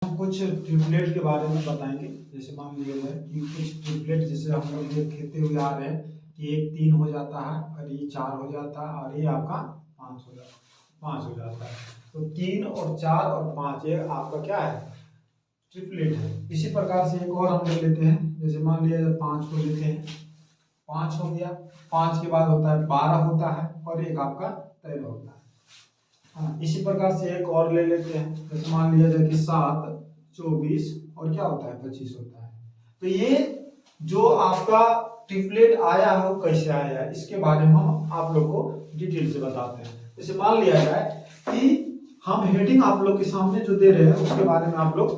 हम कुछ ट्रिपलेट के बारे में बताएंगे। जैसे मान लिया जाए कि कुछ ट्रिपलेट जैसे हम लोग देखते हुए आ रहे हैं कि एक 3 हो जाता है और ये 4 हो जाता है और ये आपका 5 हो जाता है। तो 3 और 4 और 5 ये आपका क्या है, ट्रिपलेट है। इसी प्रकार से एक और हम ले लेते हैं। जैसे मान लिया जाए 5 को लेते हैं, 5 हो गया, 5 के बाद होता है 12 होता है और एक आपका 13 होता है। हाँ, इसी प्रकार से एक और ले लेते हैं। जैसे मान लिया जाए कि 7, 24 और क्या होता है 25 होता है। तो ये जो आपका ट्रिपलेट आया है वो कैसे आया है, इसके बारे में हम आप लोग को डिटेल से बताते हैं। जैसे मान लिया जाए कि हम हेडिंग आप लोग के सामने जो दे रहे हैं उसके बारे में आप लोग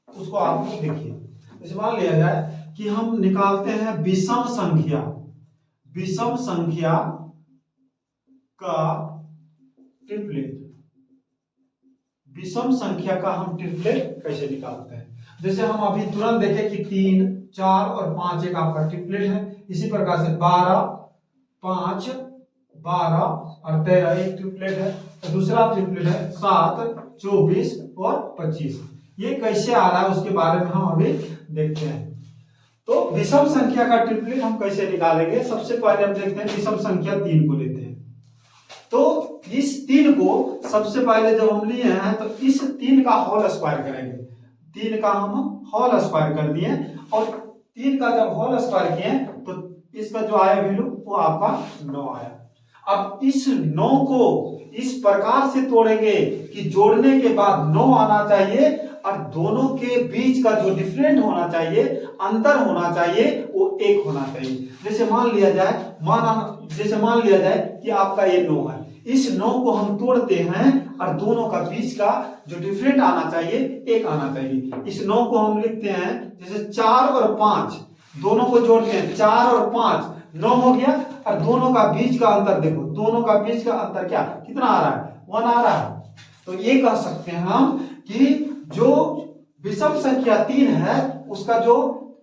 उसको आप लोग देखिए। जैसे मान लिया जाए कि हम निकालते हैं विषम संख्या का ट्रिपलेट। विषम संख्या का हम ट्रिपलेट कैसे निकालते हैं। जैसे हम अभी तुरंत देखें कि 3, 4 और 5 एक आपका ट्रिपलेट है। इसी प्रकार से 12, 5, 12 और 13 एक ट्रिपलेट है। तो दूसरा ट्रिपलेट है 7, 24 और 25। ये कैसे आ रहा है उसके बारे में हम अभी देखते हैं। तो विषम संख्या का ट्रिपलेट हम कैसे निकालेंगे। सबसे पहले हम देखते हैं विषम संख्या 3 को लेते हैं। तो इस 3 को सबसे पहले जब हम लिए हैं तो इस 3 का होल स्क्वायर करेंगे। 3 का हम होल स्क्वायर कर दिए और 3 का जब होल स्क्वायर किए तो इसका जो आया वैल्यू वो आपका 9 आया। अब इस 9 को इस प्रकार से तोड़ेंगे कि जोड़ने के बाद 9 आना चाहिए और दोनों के बीच का जो डिफरेंट होना चाहिए, अंतर होना चाहिए, वो 1 होना चाहिए। जैसे मान लिया जाए कि आपका ये 9 है। इस 9 को हम तोड़ते हैं और दोनों का बीच का जो डिफरेंट आना चाहिए 1 आना चाहिए। इस 9 को हम लिखते हैं जैसे 4 और 5 दोनों को जोड़ते हैं, 4 और 5 9 हो गया और दोनों का बीच का अंतर देखो, दोनों का बीच का अंतर क्या कितना आ रहा है, 1 आ रहा है। तो ये कह सकते हैं हम कि जो विषम संख्या 3 है उसका जो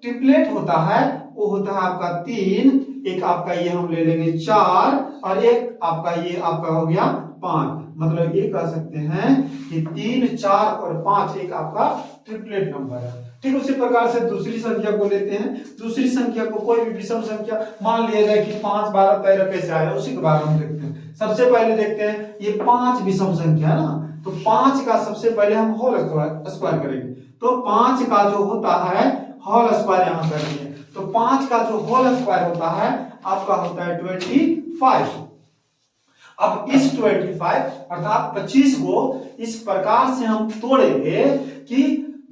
ट्रिपलेट होता है वो होता है आपका 3, एक आपका ये हम ले लेंगे 4 और एक आपका ये आपका हो गया 5। मतलब ये कह सकते हैं कि 3, 4 और 5 एक आपका ट्रिपलेट नंबर है। ठीक उसी प्रकार से दूसरी संख्या को लेते हैं। दूसरी संख्या को कोई भी विषम संख्या मान लिया जाए कि 5, 12, 13 कैसे आया उसी के बारे में देखते हैं। सबसे पहले देखते हैं ये 5 विषम संख्या है ना, तो 5 का सबसे पहले हम होल स्क्वायर करेंगे। तो 5 का जो होता है होल स्क्वायर यहां करेंगे। तो 5 का जो होल स्क्वायर होता है आपका होता है 25। अब इस 25 अर्थात 25 को इस प्रकार से हम तोड़ेंगे कि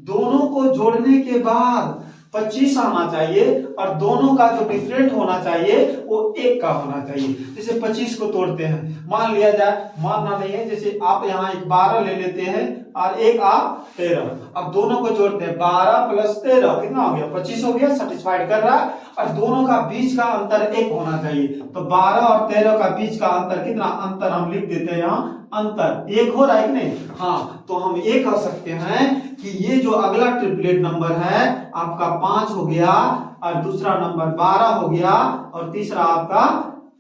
दोनों को जोड़ने के बाद 25 आना चाहिए और दोनों का जो डिफरेंट होना चाहिए वो 1 का होना चाहिए। जैसे 25 को तोड़ते हैं, मान लिया जाए, मानना नहीं है, जैसे आप यहाँ एक 12 ले लेते हैं और एक आप 13। अब दोनों को जोड़ते हैं, 12 प्लस 13 कितना हो गया, 25 हो गया, सेटिस्फाइड कर रहा है। और दोनों का बीच का अंतर 1 होना चाहिए। तो 12 और 13 का बीच का अंतर कितना, अंतर हम लिख देते हैं यहाँ, अंतर 1 हो रहा है कि नहीं। हाँ, तो हम ये कह सकते हैं कि ये जो अगला ट्रिपलेट नंबर है आपका 5 हो गया और दूसरा नंबर 12 हो गया और तीसरा आपका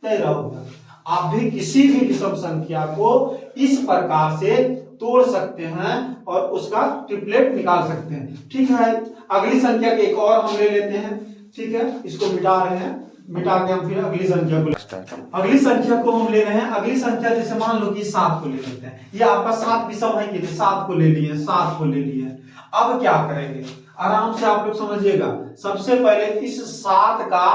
13 हो गया। आप भी किसी भी विषम संख्या को इस प्रकार से तोड़ सकते हैं और उसका ट्रिपलेट निकाल सकते हैं। ठीक है, अगली संख्या के एक और हम ले लेते हैं। ठीक है, इसको मिटा रहे हैं, मिटा के हम फिर अगली संख्या को हम ले रहे हैं। अगली संख्या जैसे मान लो कि 7 को ले लेते हैं। ये आपका 7 विषम है कि 7 को ले लिए, 7 को ले लिए। अब क्या करेंगे, आराम से आप लोग समझिएगा। सबसे पहले इस 7 का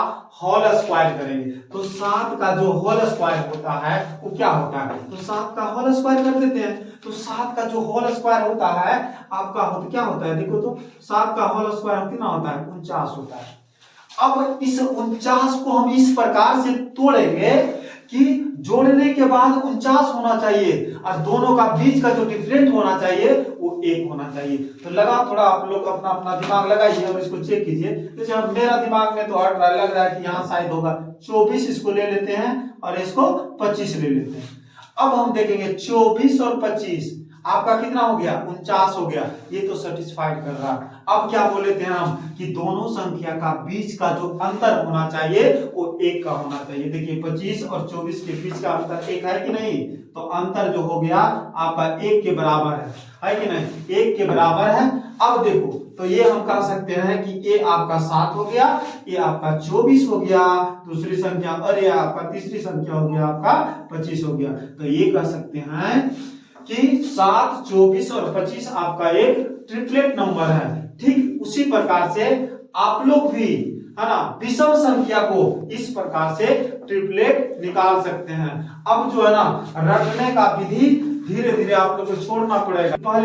होल स्क्वायर करेंगे। तो 7 का जो होल स्क्वायर होता है वो क्या होता है, तो 7 का होल स्क्वायर कर देते हैं। तो 7 का जो होल स्क्वायर होता है आपका क्या होता है, देखो तो 7 का होल स्क्वायर कितना होता है, 49 होता है। अब इस 49 को हम इस प्रकार से तोड़ेंगे कि जोड़ने के बाद 49 होना चाहिए और दोनों का बीच का जो डिफरेंट होना चाहिए वो 1 होना चाहिए। तो लगा, थोड़ा आप लोग अपना अपना दिमाग लगाइए और इसको चेक कीजिए। जैसे अब मेरा दिमाग में तो हट रहा, लग रहा है कि यहाँ शायद होगा 24, इसको ले लेते हैं और इसको 25 ले लेते हैं। अब हम देखेंगे 24 और 25 आपका कितना हो गया, 49 हो गया। ये तो सेटिस्फाइड कर रहा है। अब क्या बोले थे हम कि दोनों संख्या का बीच का जो अंतर होना चाहिए वो 1 का होना चाहिए। देखिए 25 और 24 के बीच का अंतर 1 है कि नहीं, तो अंतर जो हो गया आपका 1 के बराबर है कि नहीं, 1 के बराबर है। अब देखो तो ये हम कह सकते हैं कि ये आपका 7 हो गया, ये आपका 24 हो गया दूसरी संख्या, और ये आपका तीसरी संख्या हो गया आपका 25 हो गया। तो ये कह सकते हैं कि 7, 24 और 25 आपका एक ट्रिपलेट नंबर है। ठीक उसी प्रकार से आप लोग भी है ना विषम संख्या को इस प्रकार से ट्रिपलेट निकाल सकते हैं। अब जो है ना रटने का विधि धीरे धीरे आप लोग को छोड़ना पड़ेगा। पहले